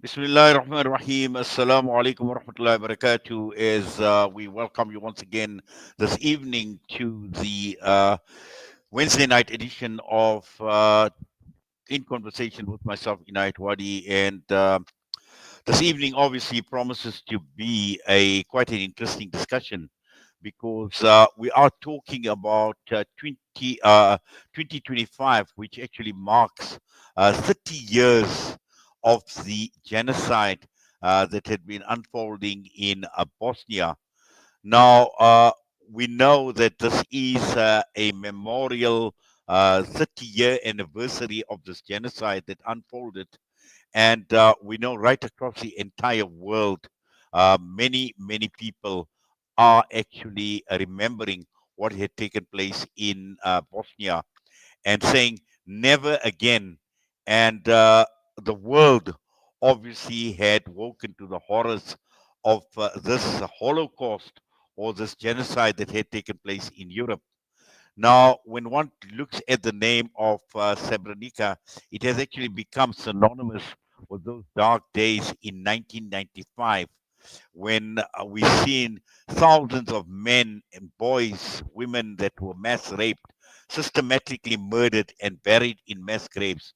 Bismillahirrahmanirrahim. Assalamu alaikum wa rahmatullahi wa barakatuh. As we welcome you once again this evening to the Wednesday night edition of In Conversation with myself, Inayat Wadi. And this evening obviously promises to be a quite an interesting discussion because we are talking about 2025, which actually marks 30 years of the genocide that had been unfolding in Bosnia. Now, we know that this is a memorial 30-year anniversary of this genocide that unfolded. And we know right across the entire world, many people are actually remembering what had taken place in Bosnia and saying never again. And the world obviously had woken to the horrors of this Holocaust or this genocide that had taken place in Europe. Now, when one looks at the name of Srebrenica, it has actually become synonymous with those dark days in 1995 when we seen thousands of men and boys, women that were mass raped, systematically murdered and buried in mass graves.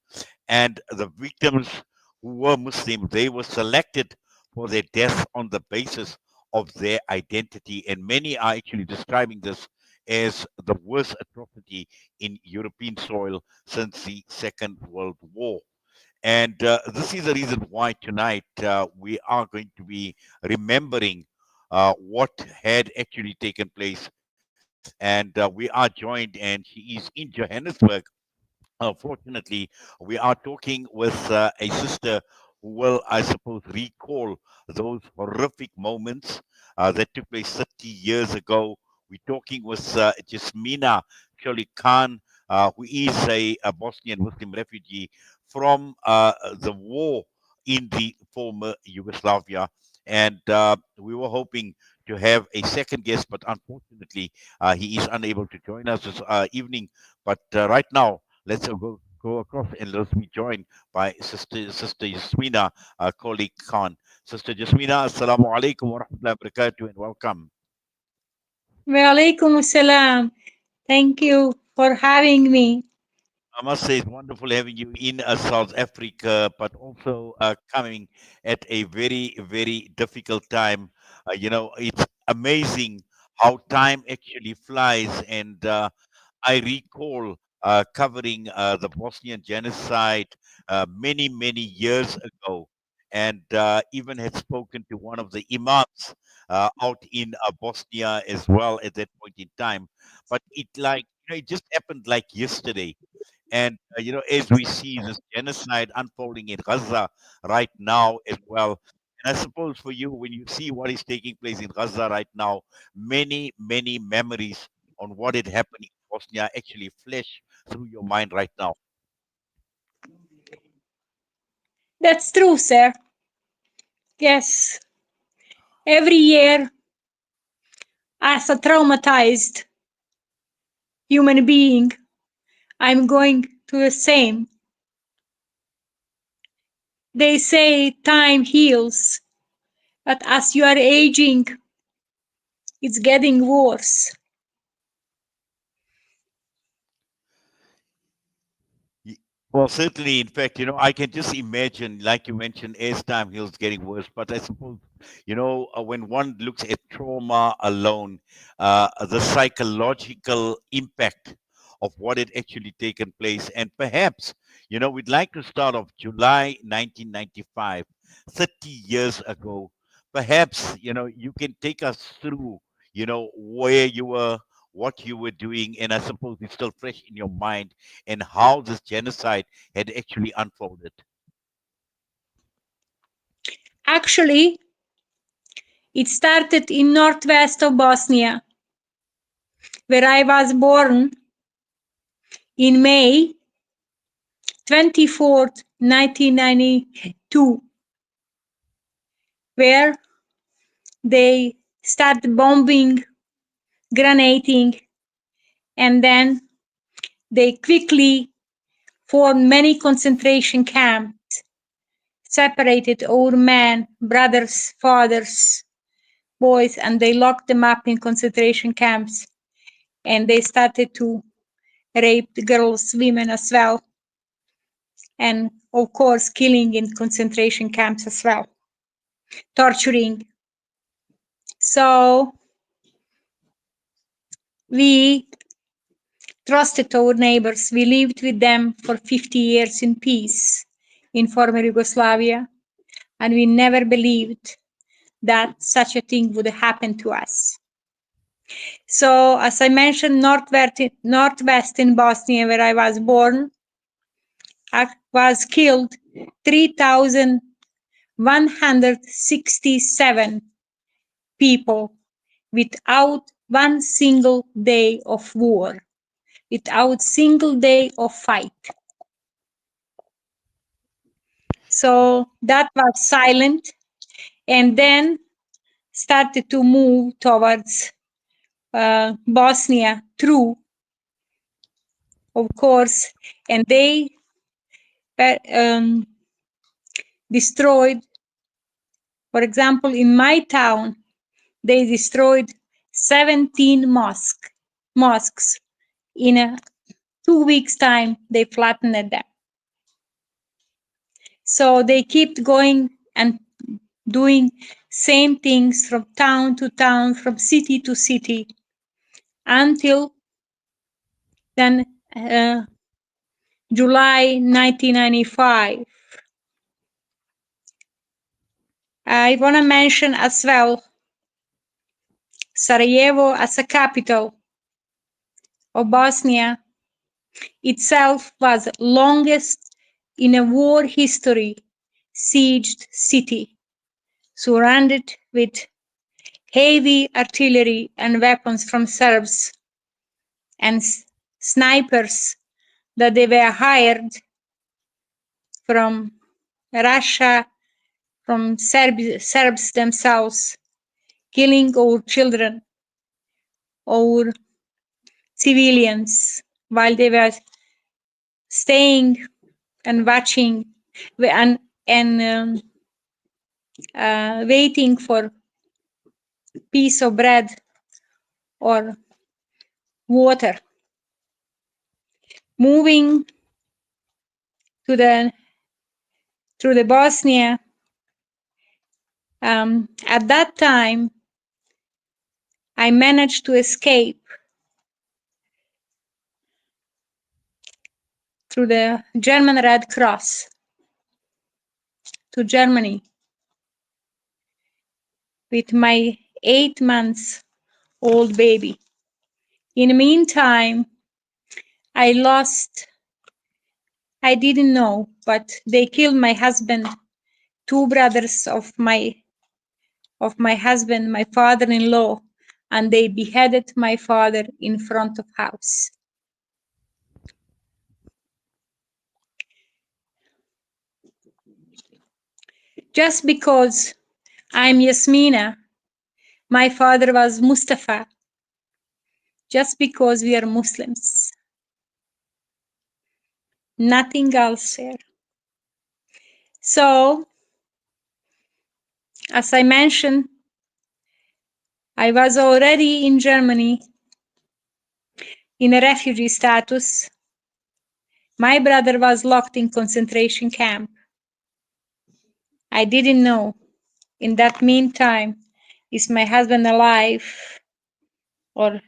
And the victims who were Muslim, they were selected for their deaths on the basis of their identity. And many are actually describing this as the worst atrocity in European soil since the Second World War. And this is the reason why tonight we are going to be remembering what had actually taken place. And we are joined, and she is in Johannesburg. Fortunately, we are talking with a sister who will, I suppose, recall those horrific moments that took place 30 years ago. We're talking with Jasmina Colic-Khan, who is a Bosnian Muslim refugee from the war in the former Yugoslavia. And we were hoping to have a second guest, but unfortunately, he is unable to join us this evening. But right now, let's go across and let's be joined by Sister Jasmina, colleague Khan. Sister Jasmina, Assalamu alaikum wa rahmatullahi wa barakatuh, and welcome. Walaikum assalam. Thank you for having me. I must say it's wonderful having you in South Africa, but also coming at a very difficult time. It's amazing how time actually flies, and I recall covering the Bosnian genocide many years ago, and even had spoken to one of the imams out in Bosnia as well at that point in time. But it just happened like yesterday. And as we see this genocide unfolding in Gaza right now as well. And I suppose for you, when you see what is taking place in Gaza right now, many memories on what had happened in Bosnia actually flash through your mind right now. That's true, sir. Yes. Every year, as a traumatized human being, I'm going to the same. They say time heals, but as you are aging, it's getting worse. Y- Well, certainly, in fact, I can just imagine, like you mentioned, as time heals, getting worse. But I suppose, when one looks at trauma alone, the psychological impact of what had actually taken place, and perhaps, we'd like to start off July 1995, 30 years ago. Perhaps, you can take us through, where you were, what you were doing, and I suppose it's still fresh in your mind and how this genocide had actually unfolded. Actually, it started in northwest of Bosnia, where I was born in May 24th, 1992, where they started bombing, grenading, and then they quickly formed many concentration camps, separated our men, brothers, fathers, boys, and they locked them up in concentration camps. And they started to rape the girls, women as well. And of course, killing in concentration camps as well, torturing. So we trusted our neighbors. We lived with them for 50 years in peace in former Yugoslavia, and we never believed that such a thing would happen to us. So, as I mentioned, northwest in Bosnia, where I was born, was killed 3,167 people without one single day of war, without single day of fight. So that was silent, and then started to move towards Bosnia through, of course, and they destroyed, for example, in my town, they destroyed 17 mosques. In a 2 weeks' time, they flattened them. So they kept going and doing same things from town to town, from city to city, until then July 1995. I want to mention as well Sarajevo as a capital of Bosnia itself was longest in a war history sieged city, surrounded with heavy artillery and weapons from Serbs and snipers that they were hired from Russia, from Serbs themselves, killing our children, our civilians, while they were staying and watching and waiting for piece of bread or water. Moving to through the Bosnia, at that time, I managed to escape through the German Red Cross to Germany with my 8 months old baby. In the meantime, I didn't know, but they killed my husband, two brothers of my husband, my father-in-law, and they beheaded my father in front of house. Just because I'm Jasmina, my father was Mustafa, just because we are Muslims. Nothing else here. So, as I mentioned, I was already in Germany in a refugee status. My brother was locked in concentration camp. I didn't know. In that meantime, is my husband alive or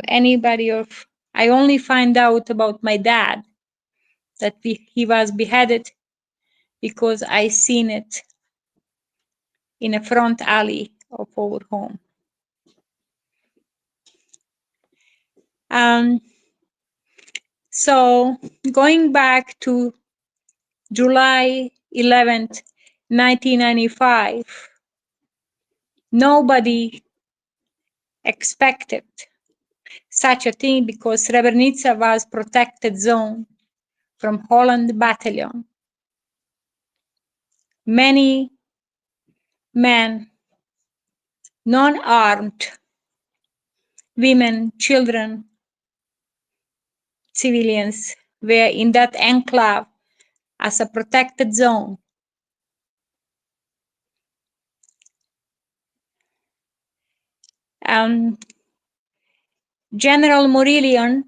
anybody of I only find out about my dad that he was beheaded because I seen it in a front alley of our home. So going back to July 11th, 1995, nobody expected such a thing because Srebrenica was protected zone from Holland battalion. Many men, non-armed, women, children, civilians were in that enclave as a protected zone. General Morillon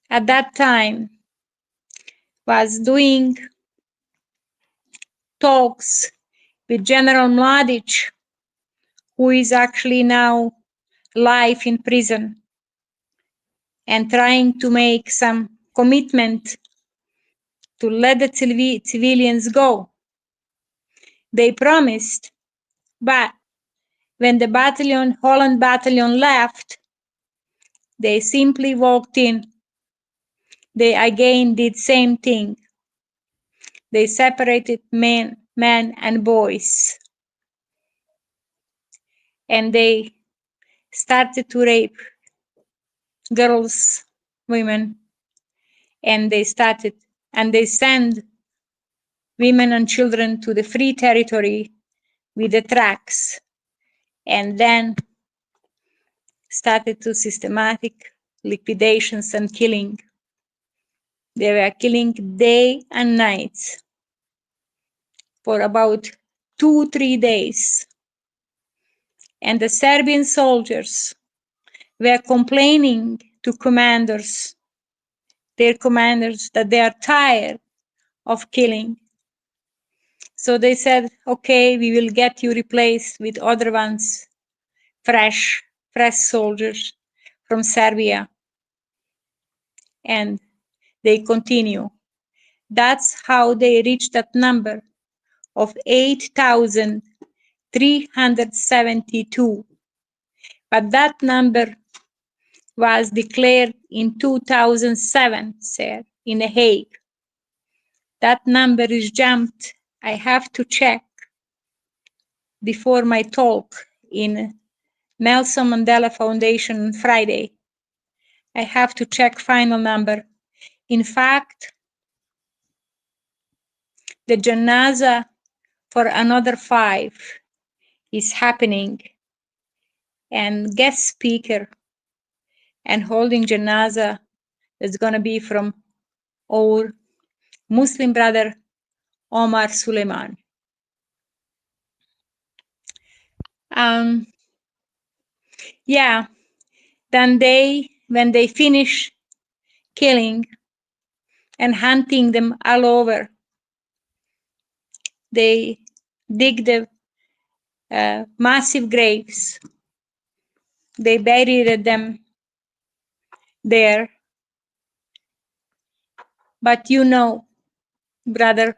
at that time was doing talks with General Mladic, who is actually now alive in prison, and trying to make some commitment to let the civilians go. They promised, but when the battalion, Holland battalion left, they simply walked in. They again did same thing. They separated men and boys. And they started to rape girls, women, and they send women and children to the free territory with the tracks, and then started to systematic liquidations and killing. They were killing day and night for about 2-3 days. And the Serbian soldiers were complaining to their commanders, that they are tired of killing. So they said, okay, we will get you replaced with other ones, fresh soldiers from Serbia. And they continue. That's how they reached that number of 8,372. But that number was declared in 2007, sir, in The Hague. That number is jumped. I have to check before my talk in Nelson Mandela Foundation on Friday. I have to check final number. In fact, the janaza for another 5 is happening, and guest speaker and holding janaza is going to be from our Muslim brother Omar Suleiman. Yeah, then when they finish killing and hunting them all over, they dig the massive graves. They buried them there. But you know, brother,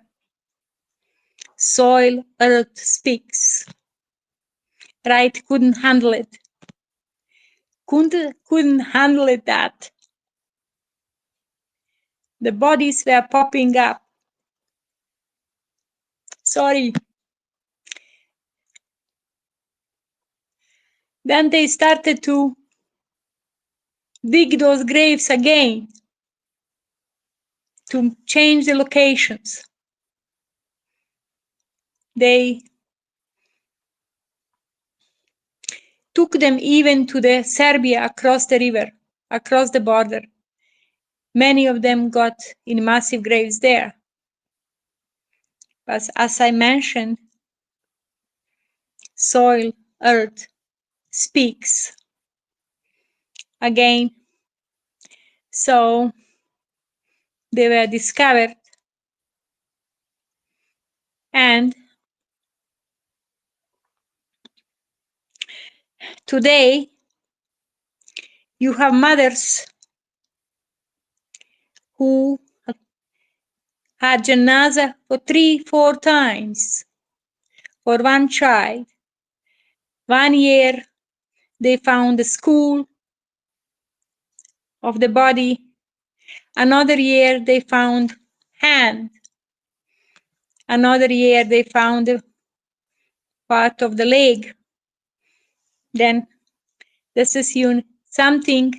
soil, earth speaks. Right? Couldn't handle it. Couldn't handle it that. The bodies were popping up. Sorry. Then they started to dig those graves again to change the locations. They took them even to the Serbia across the river, across the border. Many of them got in massive graves there. But as I mentioned, soil, earth speaks again. So they were discovered, and today you have mothers who had janaza for 3-4 times for one child. 1 year they found the skull of the body. Another year they found hand. Another year they found part of the leg. Then this is something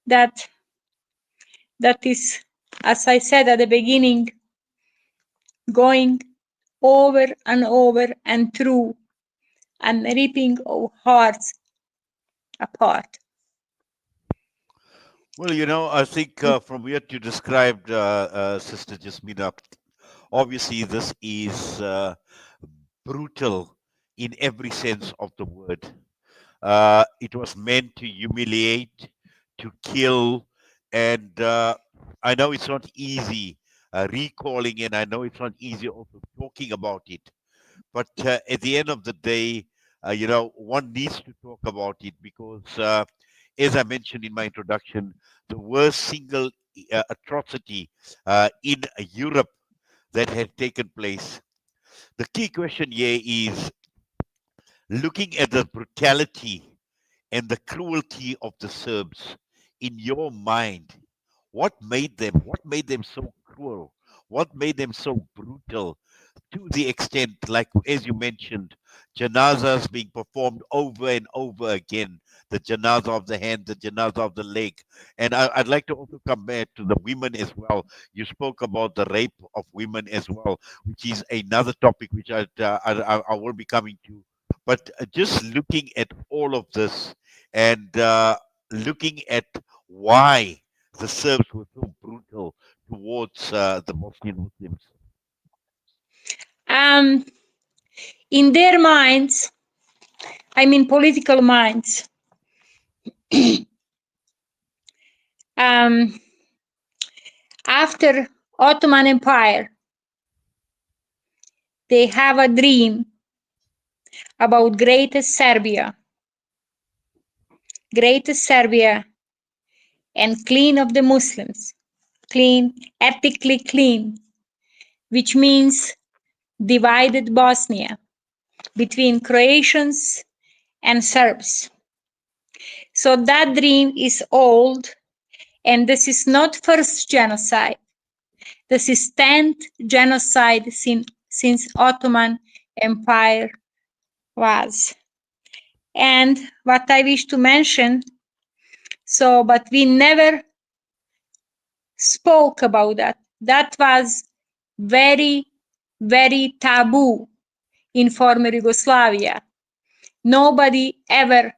that is, as I said at the beginning, going over and over and through and ripping our hearts apart. Well, I think from what you described, Sister Jasmina, obviously this is brutal in every sense of the word. It was meant to humiliate, to kill, and I know it's not easy recalling, and I know it's not easy also talking about it. But at the end of the day, one needs to talk about it because, as I mentioned in my introduction, the worst single atrocity in Europe that had taken place. The key question here is looking at the brutality and the cruelty of the Serbs in your mind. What made them so cruel? What made them so brutal? To the extent, like as you mentioned, janazas being performed over and over again, the janaza of the hand, the janaza of the leg. And I'd like to also come back to the women as well. You spoke about the rape of women as well, which is another topic which I will be coming to. But just looking at all of this and looking at why the Serbs were so brutal towards the Bosnian Muslims. Um, in their minds, I mean political minds, um, after Ottoman Empire, they have a dream about greatest Serbia and clean of the Muslims, clean, ethically clean, which means divided Bosnia between Croatians and Serbs. So that dream is old, and this is not first genocide. This is 10th genocide since Ottoman Empire was. And what I wish to mention, but we never spoke about that. That was very, very taboo in former Yugoslavia. Nobody ever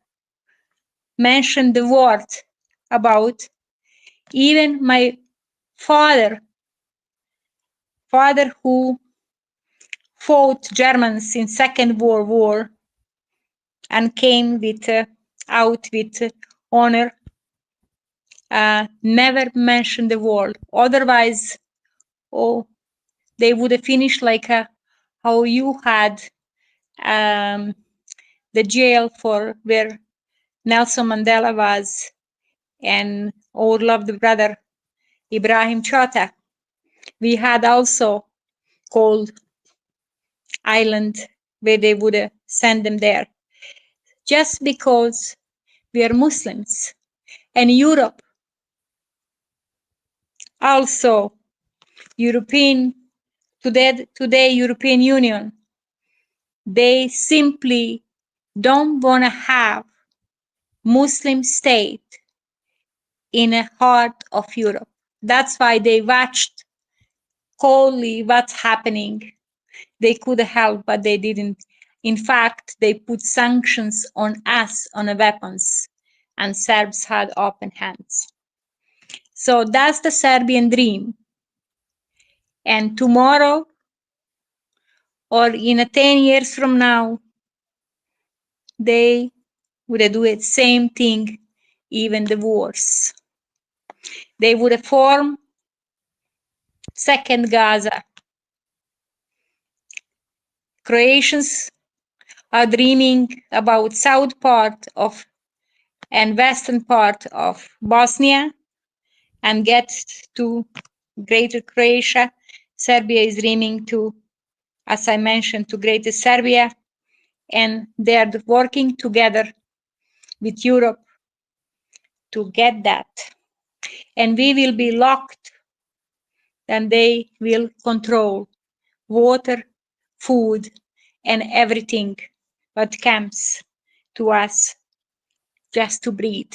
mentioned the word about. Even my father who fought Germans in Second World War and came out with honor, never mentioned the war. Otherwise, oh, they would have finished like how you had um, the jail for where Nelson Mandela was and our loved brother Ibrahim Chota. We had also called island where they would send them there just because we are Muslims. And Europe also, today European Union, they simply don't want to have Muslim state in the heart of Europe. That's why they watched coldly what's happening. They could help, but they didn't. In fact, they put sanctions on us on the weapons, and Serbs had open hands. So that's the Serbian dream. And tomorrow, or in 10 years from now, they would do the same thing, even the worse. They would form second Gaza. Croatians are dreaming about south part of and western part of Bosnia and get to Greater Croatia. Serbia is dreaming to, as I mentioned, to Greater Serbia, and they are working together with Europe to get that. And we will be locked, and they will control water, food, and everything what comes to us just to breathe,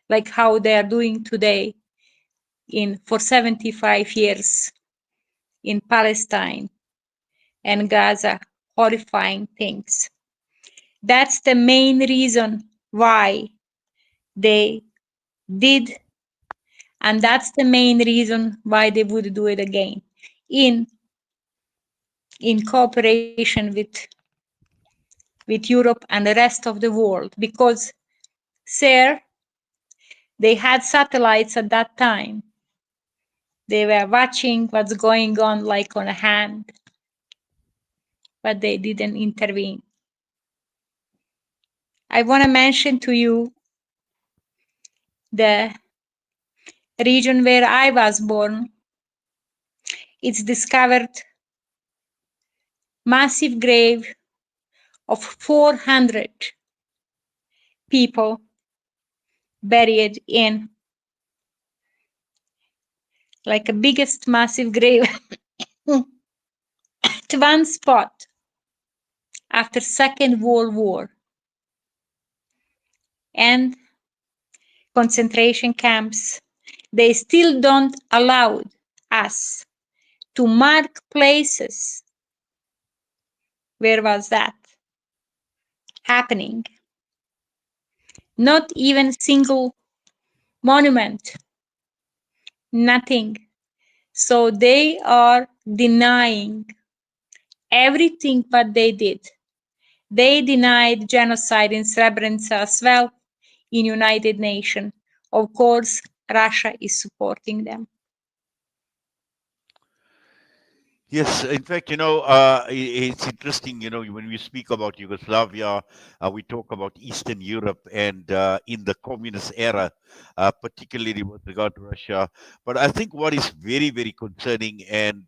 like how they are doing today for 75 years in Palestine and Gaza, horrifying things. That's the main reason why they did And that's the main reason why they would do it again in cooperation with Europe and the rest of the world, because there they had satellites at that time. They were watching what's going on like on a hand, but they didn't intervene. I want to mention to you the region where I was born. It's discovered massive grave of 400 people buried in like a biggest massive grave at one spot after Second World War, and concentration camps. They still don't allow us to mark places where was that happening. Not even single monument, nothing. So they are denying everything what they did. They denied genocide in Srebrenica as well in United Nations. Of course, Russia is supporting them. Yes, in fact, it's interesting, when we speak about Yugoslavia, we talk about Eastern Europe and in the communist era, particularly with regard to Russia. But I think what is very, very concerning, and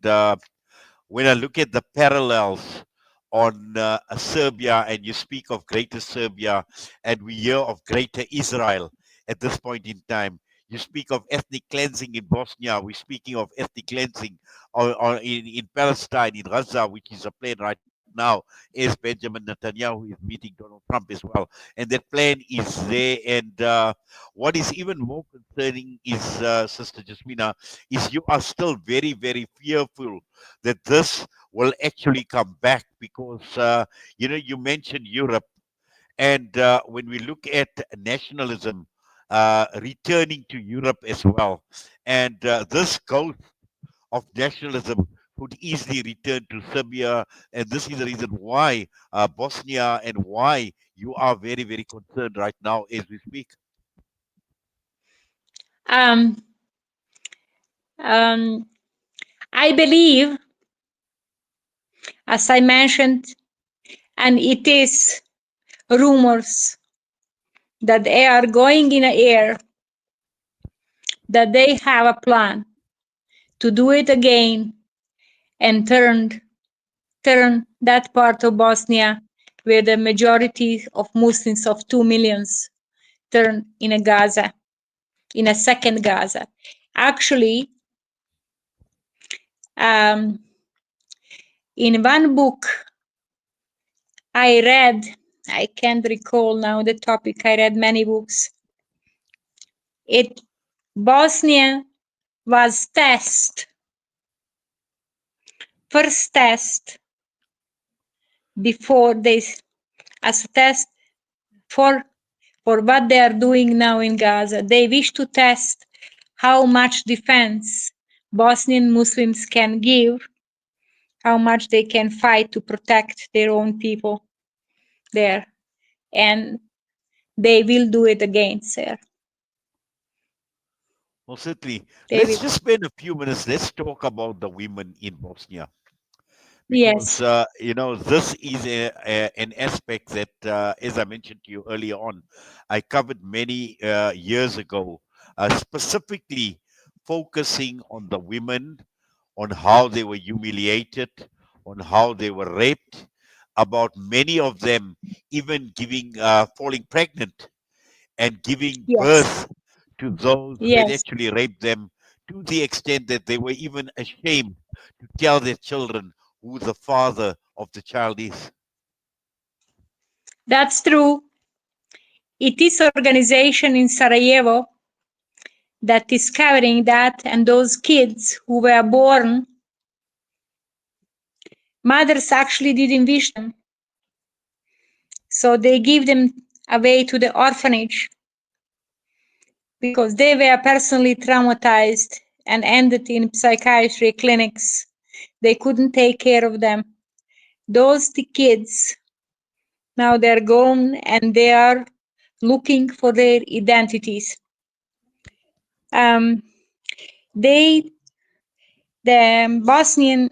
when I look at the parallels on Serbia, and you speak of Greater Serbia, and we hear of Greater Israel at this point in time. You speak of ethnic cleansing in Bosnia. We're speaking of ethnic cleansing in Palestine, in Gaza, which is a plan right now, is Benjamin Netanyahu is meeting Donald Trump as well. And that plan is there. And what is even more concerning is, Sister Jasmina, is you are still very, very fearful that this will actually come back because, you mentioned Europe. And when we look at nationalism returning to Europe as well, and this ghost of nationalism could easily return to Serbia. And this is the reason why Bosnia and why you are very, very concerned right now as we speak. Um, um, I believe, as I mentioned, and it is rumors that they are going in the air, that they have a plan to do it again and turn that part of Bosnia where the majority of Muslims of 2 millions turn in a Gaza, in a second Gaza. Actually, in one book I read, I can't recall now the topic, I read many books. Bosnia was first test before they, as a test for what they are doing now in Gaza. They wish to test how much defense Bosnian Muslims can give, how much they can fight to protect their own people there. And they will do it again, sir. Well, certainly. They Let's will. just spend a few minutes. Let's talk about the women in Bosnia, because Yes, this is an aspect that, as I mentioned to you earlier on, I covered many years ago, specifically focusing on the women, on how they were humiliated, on how they were raped, about many of them even falling pregnant and giving yes, birth to those who had yes. actually raped them, to the extent that they were even ashamed to tell their children who the father of the child is. That's true. It is organization in Sarajevo that is covering that, and those kids who were born, mothers actually didn't wish them. So they give them away to the orphanage. because they were personally traumatized and ended in psychiatry clinics. They couldn't take care of them. Those kids, now they're gone and they are looking for their identities. The Bosnian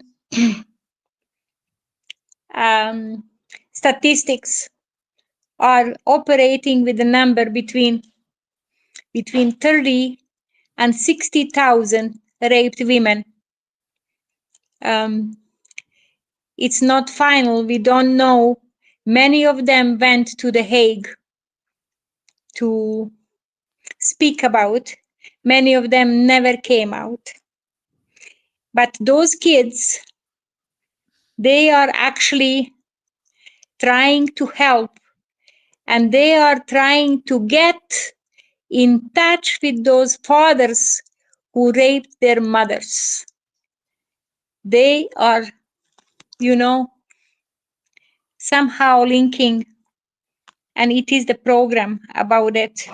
statistics are operating with a number between 30 and 60,000 raped women. It's not final. We don't know. Many of them went to The Hague to speak about. Many of them never came out. But those kids, they are actually trying to help, and they are trying to get in touch with those fathers who raped their mothers. They are, somehow linking, and it is the program about it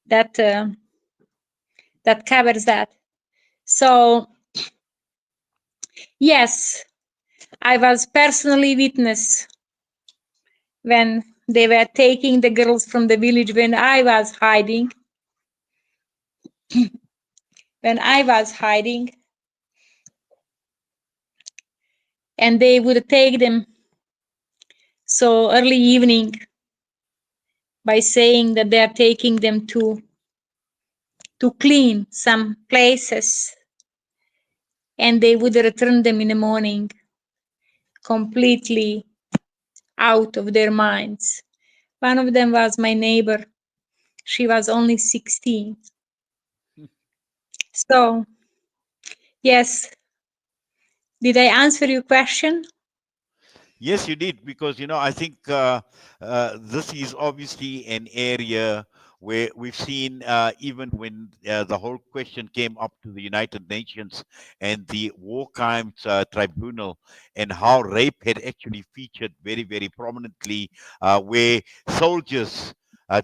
that covers that. So yes, I was personally witness when they were taking the girls from the village when I was hiding. And they would take them so early evening by saying that they are taking them to clean some places, and they would return them in the morning completely out of their minds. One of them was my neighbor. She was only 16. So, yes, did I answer your question? Yes, you did, because I think this is obviously an area where we've seen, even when the whole question came up to the United Nations and the War Crimes Tribunal, and how rape had actually featured very, very prominently, where soldiers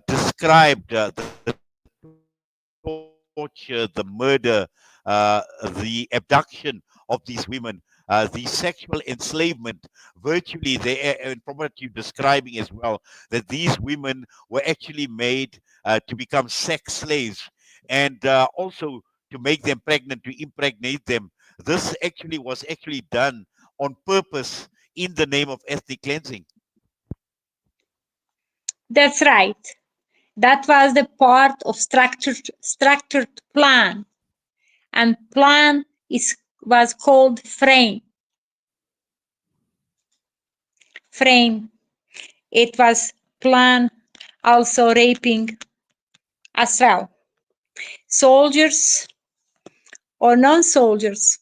described the torture, the murder, the abduction of these women, the sexual enslavement, virtually they, and from what you're describing as well, that these women were actually made to become sex slaves, and also to make them pregnant, to impregnate them. This actually was actually done on purpose in the name of ethnic cleansing. That's right. That was the part of structured plan, and plan was called frame. It was plan also raping as well. Soldiers or non-soldiers,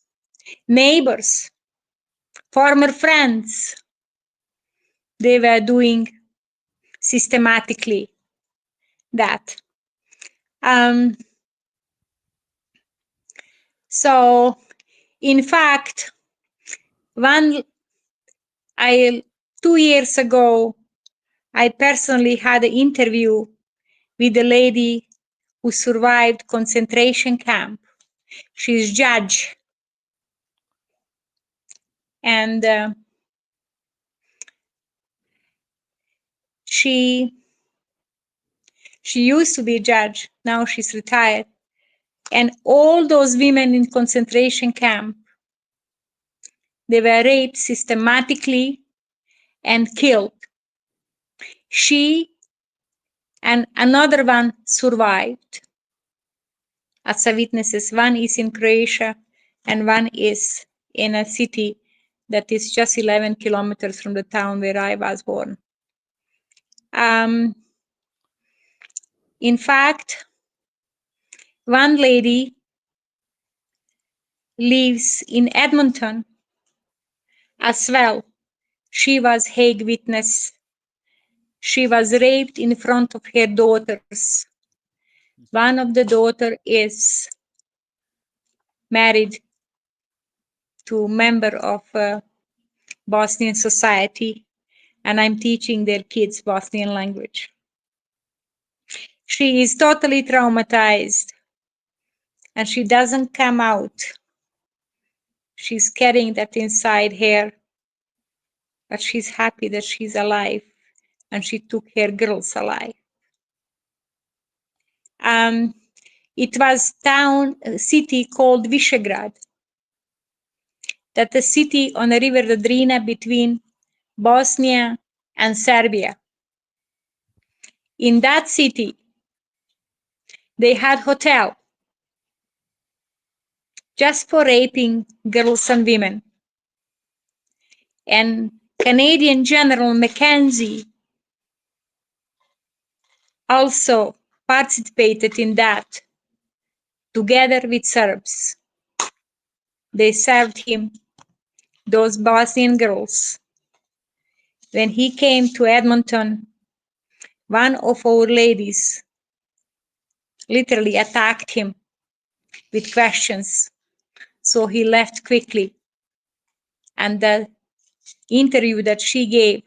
neighbors, former friends, they were doing systematically that. So, in fact, 2 years ago, I personally had an interview with a lady who survived concentration camp. She's judge, and she used to be a judge. Now she's retired. And all those women in concentration camp, they were raped systematically and killed. She and another one survived as a witnesses. One is in Croatia and one is in a city that is just 11 kilometers from the town where I was born. In fact, one lady lives in Edmonton as well. She was Hague witness. She was raped in front of her daughters. One of the daughter is married to a member of Bosnian society, and I'm teaching their kids Bosnian language. She is totally traumatized and she doesn't come out. She's carrying that inside her, but she's happy that she's alive and she took her girls alive. It was a city called Visegrad, that a city on the river Drina between Bosnia and Serbia. In that city, they had hotel just for raping girls and women. And Canadian General Mackenzie also participated in that together with Serbs. They served him those Bosnian girls. When he came to Edmonton, one of our ladies literally attacked him with questions. So he left quickly. And the interview that she gave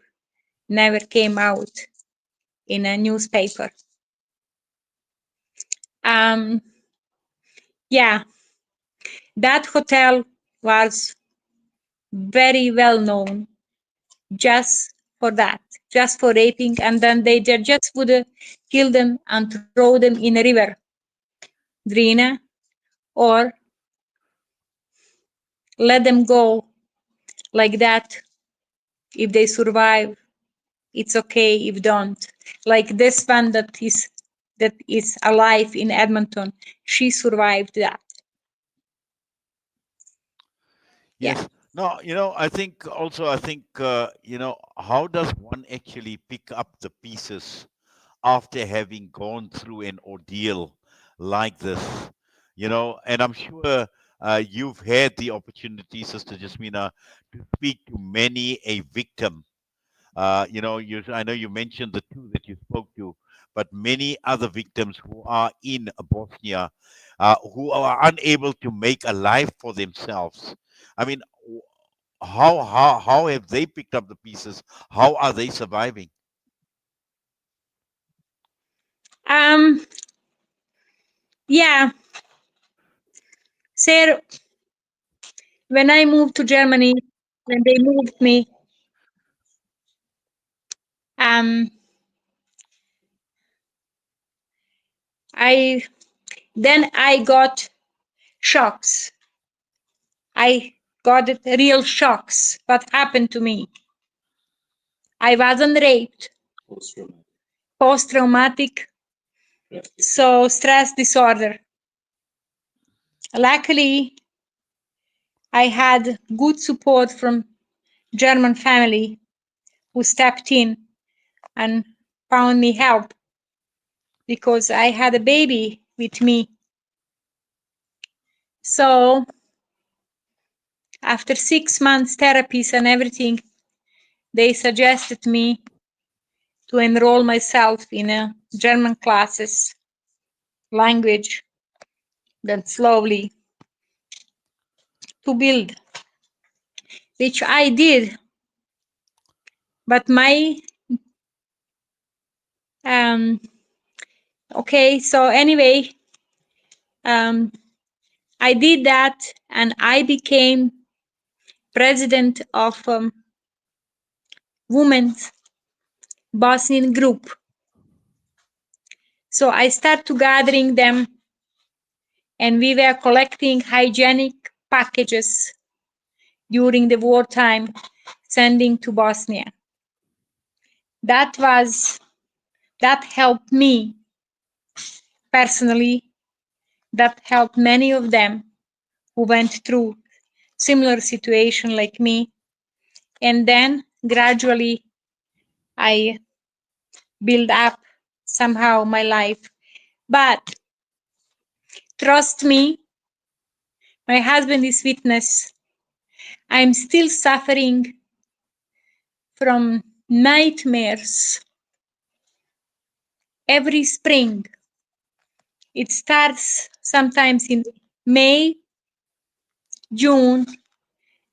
never came out in a newspaper. Yeah, that hotel was very well known just for that, just for raping. And then they just would kill them and throw them in a river, Drina, or let them go like that. If they survive, it's okay. If don't, like this one that is alive in Edmonton, she survived that. Yeah. Yes. No, I think also, how does one actually pick up the pieces after having gone through an ordeal like this? And I'm sure you've had the opportunity, Sister Jasmina, to speak to many a victim. I know you mentioned the two that you spoke to, but many other victims who are in Bosnia, who are unable to make a life for themselves. I mean, how have they picked up the pieces? How are they surviving? Um. Yeah. Sarah, when I moved to Germany, when they moved me, um, I I got shocks. I got real shocks. What happened to me? I wasn't raped. Post-traumatic, so stress disorder. Luckily, I had good support from German family who stepped in and found me help because I had a baby with me. So after 6 months therapies and everything, they suggested me to enroll myself in a German classes, language, then slowly to build, which I did. But my okay, so anyway, I did that and I became president of women's Bosnian group. So I started gathering them and we were collecting hygienic packages during the wartime, sending to Bosnia. That helped me personally. That helped many of them who went through similar situation like me. And then gradually I build up somehow my life. But trust me, my husband is witness. I'm still suffering from nightmares every spring. It starts sometimes in May, June,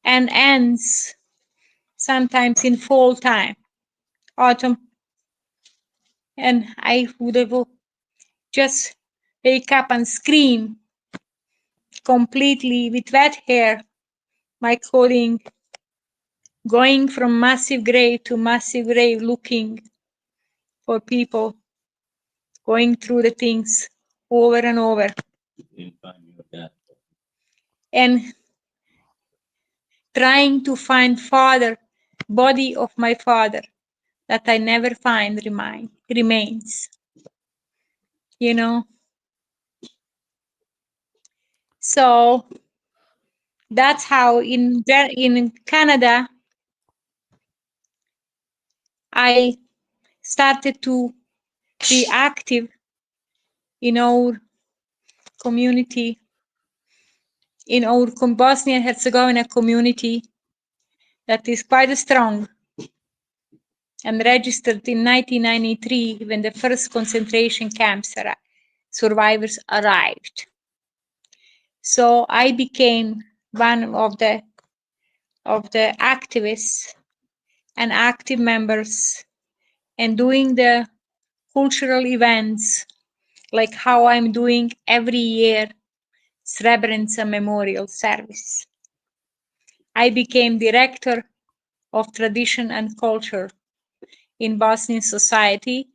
and ends sometimes in fall time, autumn. And I would have just wake up and scream completely with wet hair, my clothing, going from massive grave to massive grave, looking for people, going through the things over and over. And trying to find body of my father that I never find remains. You know? So that's how in Canada I started to be active in our community, in our Bosnia and Herzegovina community that is quite strong and registered in 1993 when the first concentration camps survivors arrived. So I became one of the activists and active members and doing the cultural events like how I'm doing every year Srebrenica Memorial Service. I became director of tradition and culture in Bosnian society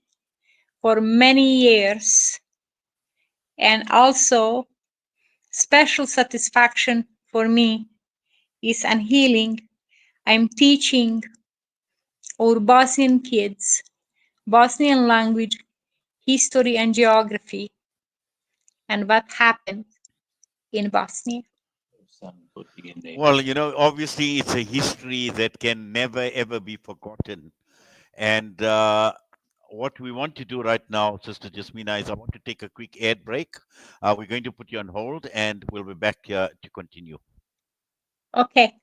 for many years, and also special satisfaction for me is an healing. I'm teaching our Bosnian kids Bosnian language, history and geography, and what happened in Bosnia. Well, obviously it's a history that can never ever be forgotten. And what we want to do right now, Sister Jasmina, is I want to take a quick ad break. We're going to put you on hold and we'll be back to continue. Okay.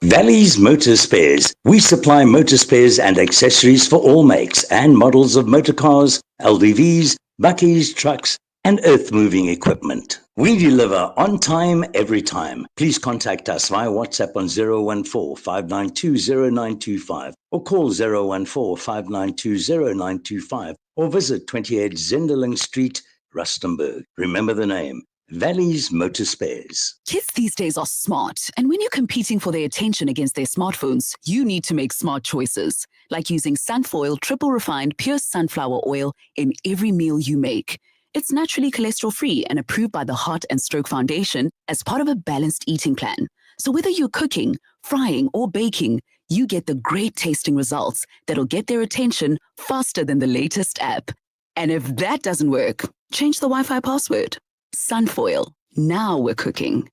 Valley's Motor Spares. We supply motor spares and accessories for all makes and models of motor cars, LDVs, bakkies, trucks, and earth-moving equipment. We deliver on time, every time. Please contact us via WhatsApp on 014-592-0925 or call 014-592-0925 or visit 28 Zenderling Street, Rustenburg. Remember the name. Valley's Motor Spares. Kids these days are smart, and when you're competing for their attention against their smartphones, you need to make smart choices, like using Sunfoil triple refined pure sunflower oil in every meal you make. It's naturally cholesterol-free and approved by the Heart and Stroke Foundation as part of a balanced eating plan. So whether you're cooking, frying, or baking, you get the great tasting results that'll get their attention faster than the latest app. And if that doesn't work, change the Wi-Fi password. Sunfoil. Now we're cooking.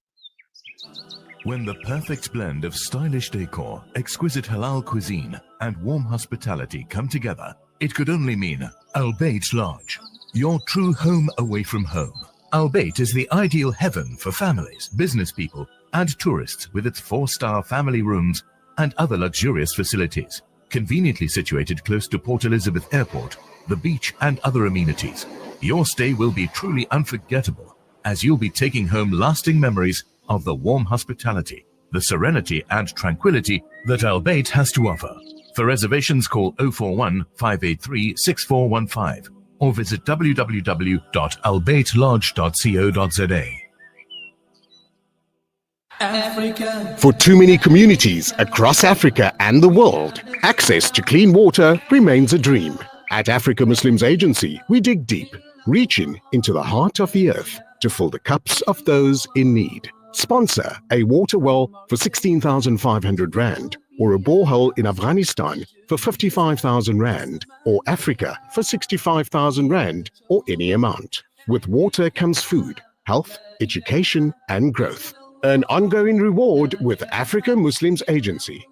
When the perfect blend of stylish decor, exquisite halal cuisine, and warm hospitality come together, it could only mean Al Bayt Lodge, your true home away from home. Al Bayt is the ideal heaven for families, business people, and tourists with its 4-star family rooms and other luxurious facilities, conveniently situated close to Port Elizabeth Airport, the beach, and other amenities. Your stay will be truly unforgettable, as you'll be taking home lasting memories of the warm hospitality, the serenity and tranquility that Al Bayt has to offer. For reservations, call 041-583-6415 or visit www.albaytlodge.co.za. For too many communities across Africa and the world, access to clean water remains a dream. At Africa Muslims Agency, we dig deep, reaching into the heart of the earth to fill the cups of those in need. Sponsor a water well for 16,500 Rand, or a borehole in Afghanistan for 55,000 Rand, or Africa for 65,000 Rand, or any amount. With water comes food, health, education, and growth. An ongoing reward with Africa Muslims Agency.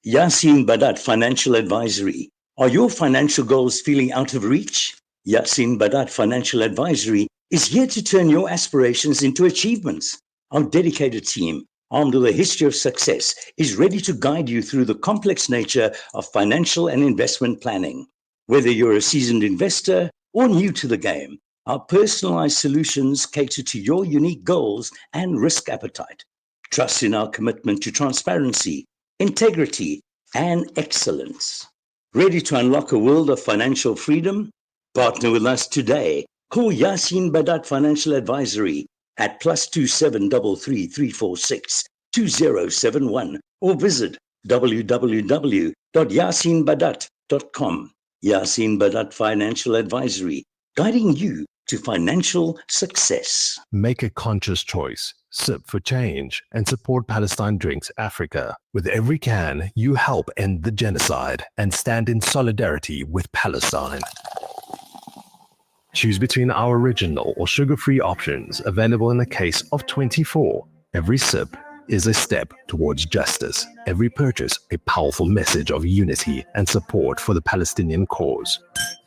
Yasin Badat Financial Advisory. Are your financial goals feeling out of reach? Yasin Badat Financial Advisory is here to turn your aspirations into achievements. Our dedicated team, armed with a history of success, is ready to guide you through the complex nature of financial and investment planning. Whether you're a seasoned investor or new to the game, our personalized solutions cater to your unique goals and risk appetite. Trust in our commitment to transparency, integrity, and excellence. Ready to unlock a world of financial freedom? Partner with us today. Call Yasin Badat Financial Advisory at +27333462071 or visit www.yasinbadat.com. Yasin Badat Financial Advisory, guiding you to financial success. Make a conscious choice. Sip for change and support Palestine Drinks Africa. With every can, you help end the genocide and stand in solidarity with Palestine. Choose between our original or sugar-free options available in a case of 24. Every sip is a step towards justice. Every purchase a powerful message of unity and support for the Palestinian cause.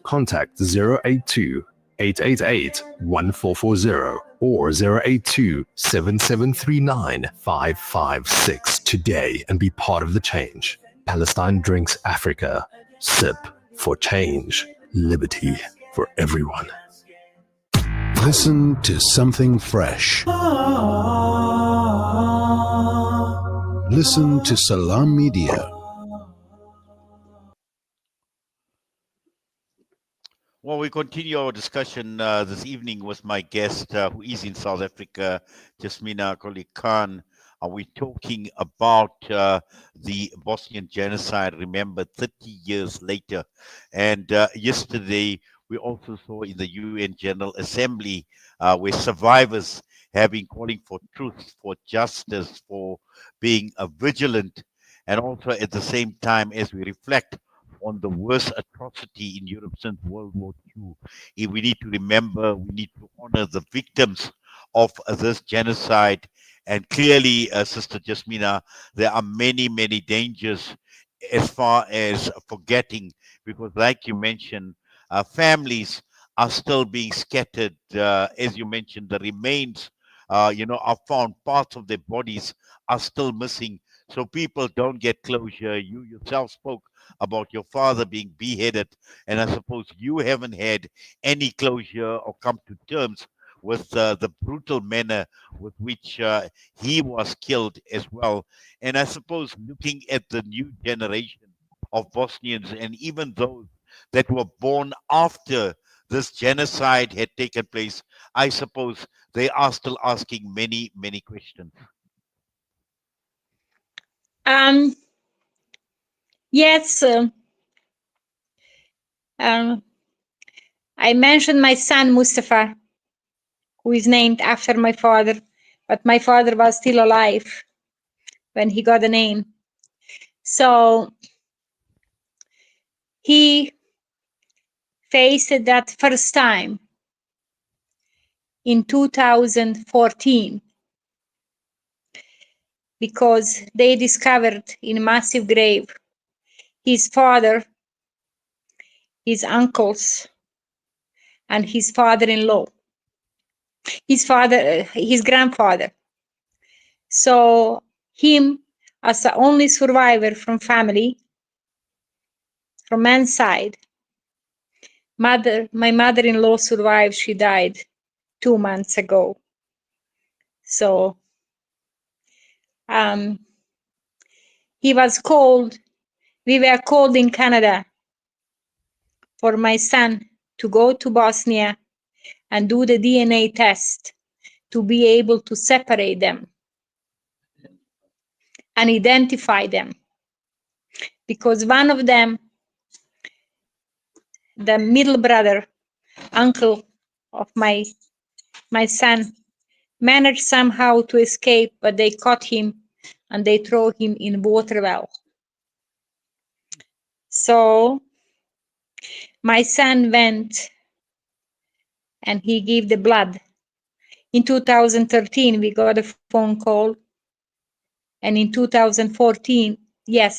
Contact 082 888 1440 or 082 7739 556 today and be part of the change. Palestine Drinks Africa. Sip for change. Liberty for everyone. Listen to something fresh. Listen to Salam Media. Well, we continue our discussion this evening with my guest who is in South Africa, Jasmina Colic-Khan. We're talking about the Bosnian Genocide, remember 30 years later. And yesterday, we also saw in the UN General Assembly where survivors have been calling for truth, for justice, for being vigilant, and also at the same time as we reflect on the worst atrocity in Europe since World War II. We need to remember, we need to honor the victims of this genocide. And clearly, Sister Jasmina, there are many, many dangers as far as forgetting, because like you mentioned, families are still being scattered. As you mentioned, the remains, are found, parts of their bodies are still missing. So people don't get closure. You yourself spoke about your father being beheaded, and I suppose you haven't had any closure or come to terms with the brutal manner with which he was killed as well. And I suppose looking at the new generation of Bosnians and even those that were born after this genocide had taken place, I suppose they are still asking many, many questions. Yes, I mentioned my son Mustafa, who is named after my father, but my father was still alive when he got the name. So he faced it that first time in 2014 because they discovered in a massive grave his father, his uncles, and his father-in-law, his grandfather. So him, as the only survivor from family, from man's side, my mother-in-law survived. She died 2 months ago. So we were called in Canada for my son to go to Bosnia and do the DNA test to be able to separate them and identify them. Because one of them, the middle brother, uncle of my son, managed somehow to escape, but they caught him and they throw him in water well. So my son went and he gave the blood. In 2013, we got a phone call. And in 2014,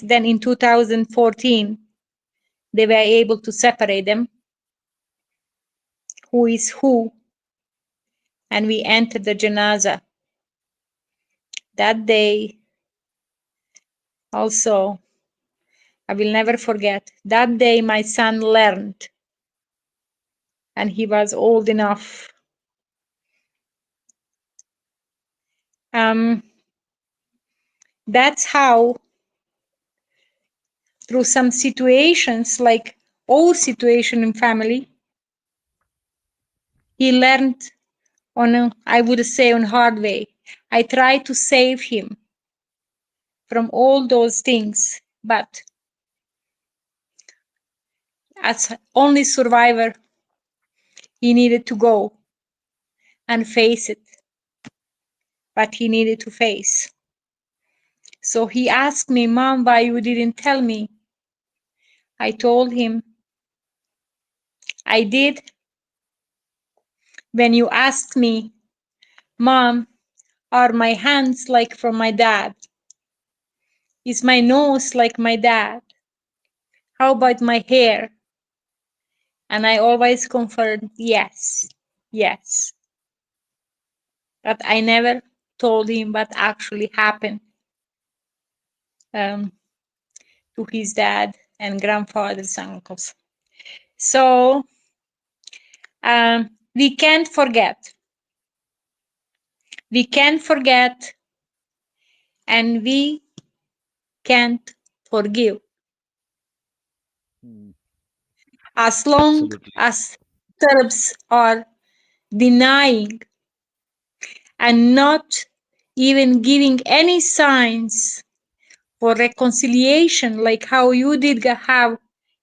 then in 2014, they were able to separate them, who is who, and we entered the janaza. That day, also, I will never forget, that day my son learned, and he was old enough. That's how through some situations like our situation in family, he learned on a, I would say, on hard way. I tried to save him from all those things, but as only survivor, he needed to go and face it, but he needed to face. So he asked me, Mom, why you didn't tell me? I told him, I did when you asked me, Mom, are my hands like from my dad? Is my nose like my dad? How about my hair? And I always confirmed, yes, yes. But I never told him what actually happened to his dad and grandfathers and uncles. So we can't forget. We can't forget, and we can't forgive. As long Absolutely. as Serbs are denying and not even giving any signs for reconciliation, like how you did have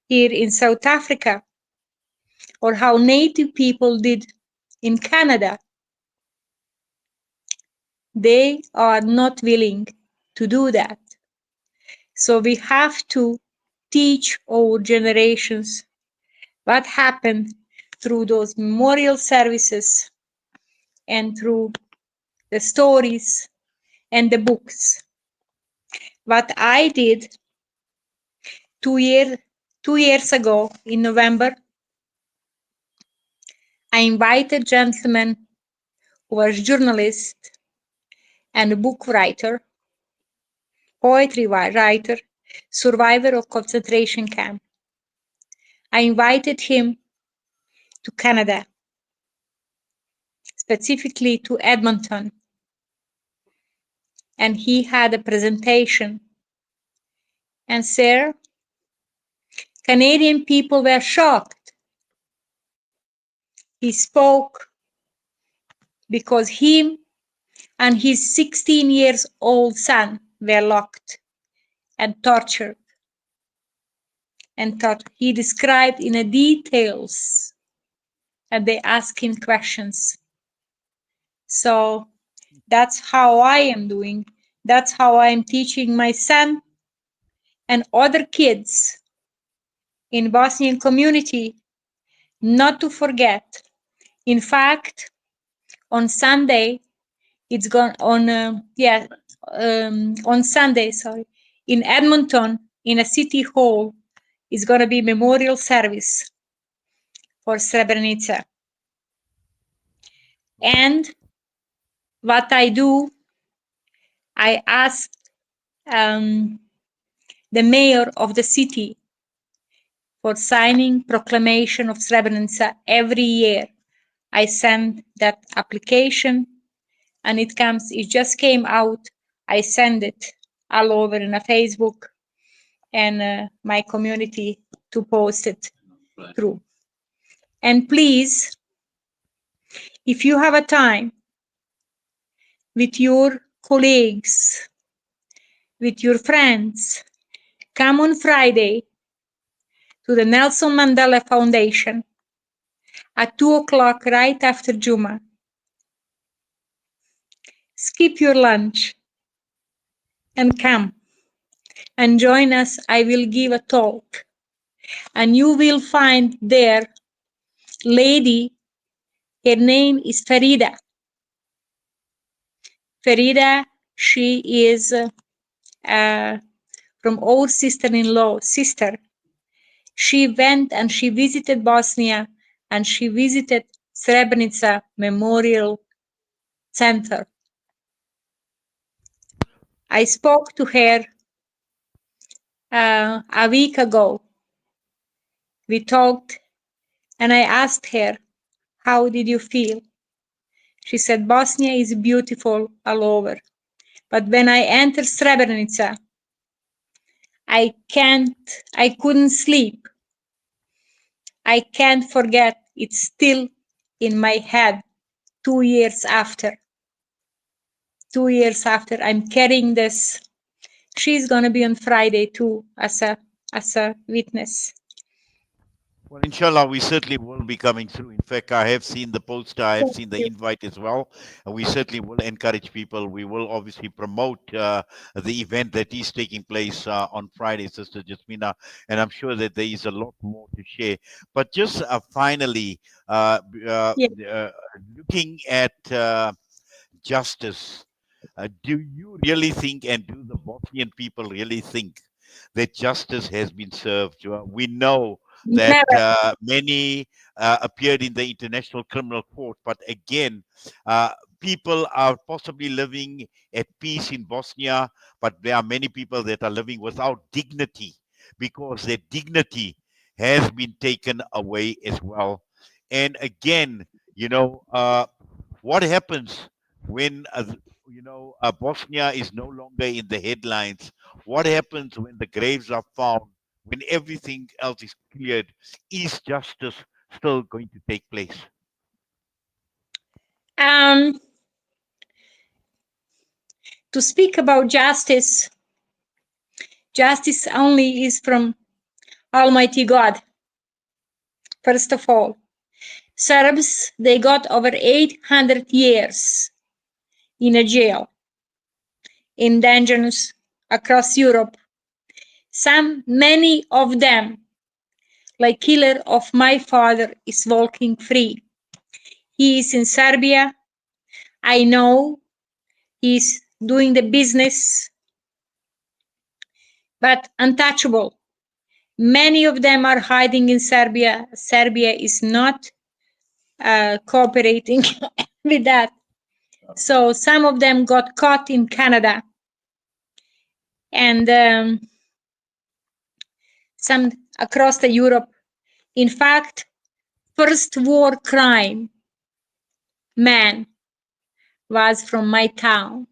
here in South Africa, or how Native people did in Canada, they are not willing to do that. So we have to teach our generations what happened through those memorial services and through the stories and the books. What I did 2 years ago in November, I invited a gentleman who was a journalist and a book writer, poetry writer, survivor of concentration camp. I invited him to Canada, specifically to Edmonton, and he had a presentation. And sir, Canadian people were shocked. He spoke because him and his 16 years old son were locked and tortured. And he described in a details, and they asked him questions. So that's how I am doing. That's how I am teaching my son and other kids in Bosnian community not to forget. In fact, on Sunday, it's gone on on Sunday, sorry, in Edmonton, in a city hall, is going to be memorial service for Srebrenica. And what I do, I ask the mayor of the city for signing proclamation of Srebrenica every year. I send that application, and it just came out. I send it all over in a Facebook and my community to post it through. And please, if you have a time with your colleagues, with your friends, come on Friday to the Nelson Mandela Foundation at 2:00 right after Juma. Skip your lunch and come and join us. I will give a talk, and you will find there lady, her name is Farida. Farida, she is from our sister-in-law, sister. She went and she visited Bosnia, and she visited Srebrenica Memorial Center. I spoke to her a week ago. We talked, and I asked her, how did you feel? She said, Bosnia is beautiful all over. But when I entered Srebrenica, I couldn't sleep. I can't forget. It's still in my head 2 years after. 2 years after, I'm carrying this. She's gonna be on Friday too as a witness. Well, inshallah, we certainly will be coming through. In fact, I have seen the poster, I have Thank seen the you. invite as well, and we certainly will encourage people. We will obviously promote the event that is taking place on Friday, Sister Jasmina, and I'm sure that there is a lot more to share. But just finally, Yeah. looking at justice, do you really think, and do the Bosnian people really think that justice has been served? We know that Never. many appeared in the International Criminal Court, but again, people are possibly living at peace in Bosnia, but there are many people that are living without dignity because their dignity has been taken away as well. And again, what happens when Bosnia is no longer in the headlines? What happens when the graves are found? When everything else is cleared? Is justice still going to take place? To speak about justice, justice only is from Almighty God. First of all, Serbs, they got over 800 years in a jail, in dungeons across Europe. Many of them, like killer of my father, is walking free. He is in Serbia. I know he's doing the business, but untouchable. Many of them are hiding in Serbia. Serbia is not cooperating with that. So some of them got caught in Canada, and some across the Europe. In fact, first war crime man was from my town.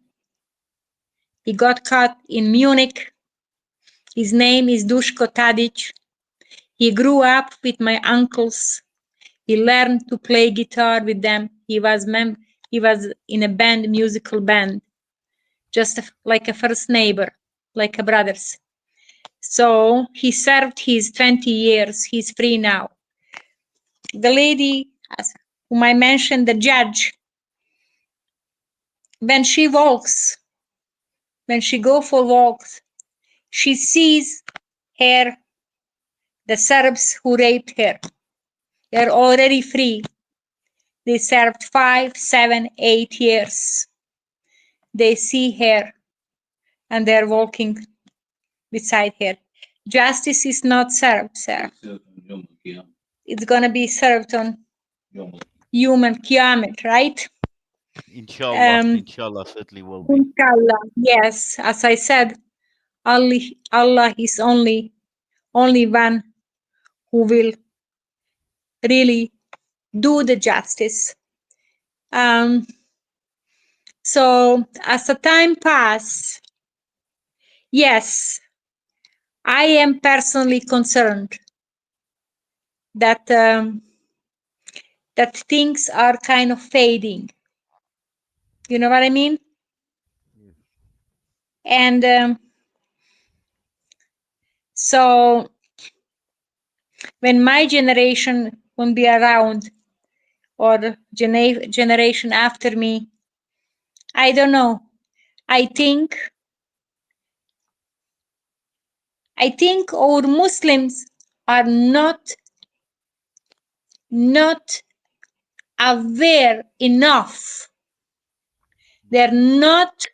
He got caught in Munich. His name is Duško Tadić. He grew up with my uncles. He learned to play guitar with them. He was in a band, musical band, just like a first neighbor, like a brothers. So he served his 20 years. He's free now. The lady whom I mentioned, the judge, when she walks, when she go for walks, she sees the Serbs who raped her. They're already free. They served 5, 7, 8 years. They see her and they're walking beside her. Justice is not served, sir. It's gonna be served on human Qiyamah, right? Inshallah, inshallah, certainly will be. Inshallah, yes. As I said, Allah is only one who will really do the justice. So as the time passes, yes, I am personally concerned that that things are kind of fading. You know what I mean? And so when my generation won't be around, or generation after me, I don't know. I think our Muslims are not aware enough. They're not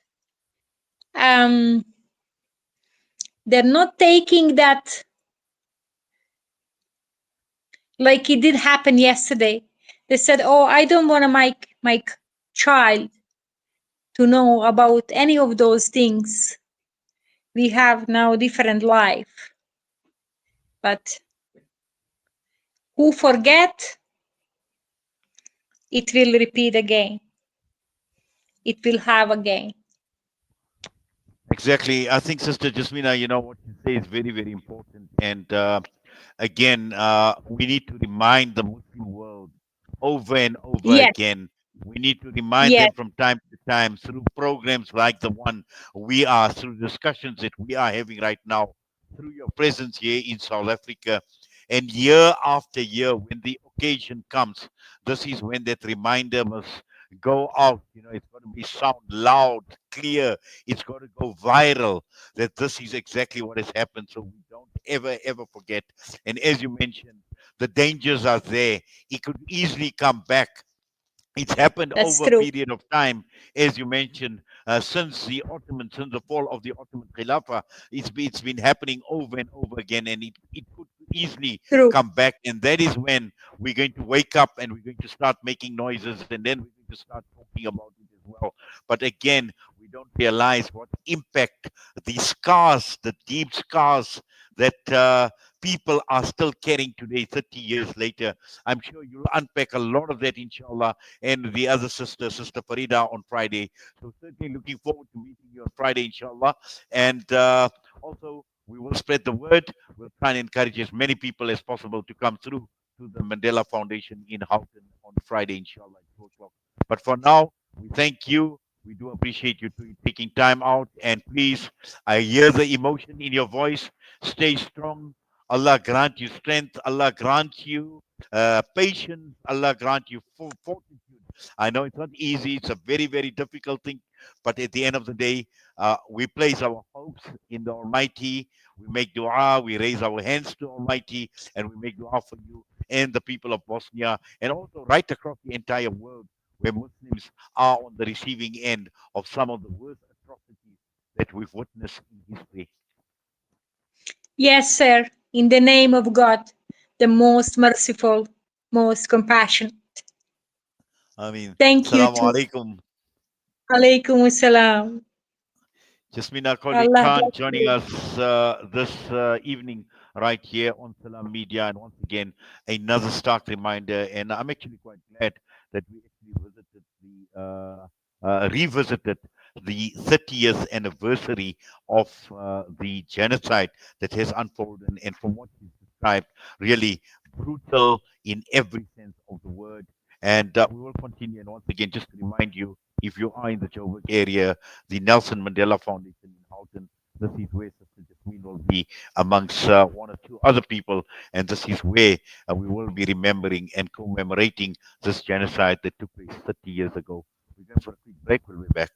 taking that like it did happen yesterday. They said, "Oh, I don't want my child to know about any of those things. We have now different life." But who forget, it will repeat again. It will have again. Exactly. I think, Sister Jasmina, what you say is very, very important. And again, we need to remind the Muslim world over and over Yes, again. We need to remind yes, them from time to time through programs like the one we are, through discussions that we are having right now, through your presence here in South Africa. And year after year, when the occasion comes, this is when that reminder must go out. It's going to be sound loud, clear. It's going to go viral that this is exactly what has happened. So we don't ever, ever forget. And as you mentioned, the dangers are there. It could easily come back. It's happened that's over a true. period of time, as you mentioned, since the fall of the Ottoman Khilafah. It's been happening over and over again, and it could easily True. come back. And that is when we're going to wake up and we're going to start making noises, and then we're going to start talking about it as well. But again, we don't realize what impact the scars, the deep scars that people are still carrying today, 30 years later. I'm sure you'll unpack a lot of that, inshallah, and the other sister, Sister Farida, on Friday. So certainly looking forward to meeting you on Friday, inshallah. And also, we will spread the word. We'll try and encourage as many people as possible to come through to the Mandela Foundation in Houghton on Friday, inshallah, at 2 o'clock. But for now, we thank you. We do appreciate you taking time out. And please, I hear the emotion in your voice. Stay strong. Allah grant you strength. Allah grant you patience. Allah grant you fortitude. I know it's not easy. It's a very, very difficult thing. But at the end of the day, we place our hopes in the Almighty. We make dua. We raise our hands to Almighty, and we make dua for you and the people of Bosnia, and also right across the entire world, where Muslims are on the receiving end of some of the worst atrocities that we've witnessed in history. Yes, sir. In the name of God, the most merciful, most compassionate. I mean, Thank you Assalamu to alaikum. Alaikum Assalam. Jasmina Allah Colic-Khan bless joining you. us this evening right here on Salam Media. And once again, another stark reminder. And I'm actually quite glad that we actually revisited the 30th anniversary of the genocide that has unfolded. And from what you described, really brutal in every sense of the word. And we will continue. And once again, just to remind you, if you are in the Joburg area, the Nelson Mandela Foundation in Houghton. This is where Sister Jasmine will be amongst one or two other people, and this is where we will be remembering and commemorating this genocide that took place 30 years ago. We're going for a quick break. We'll be back.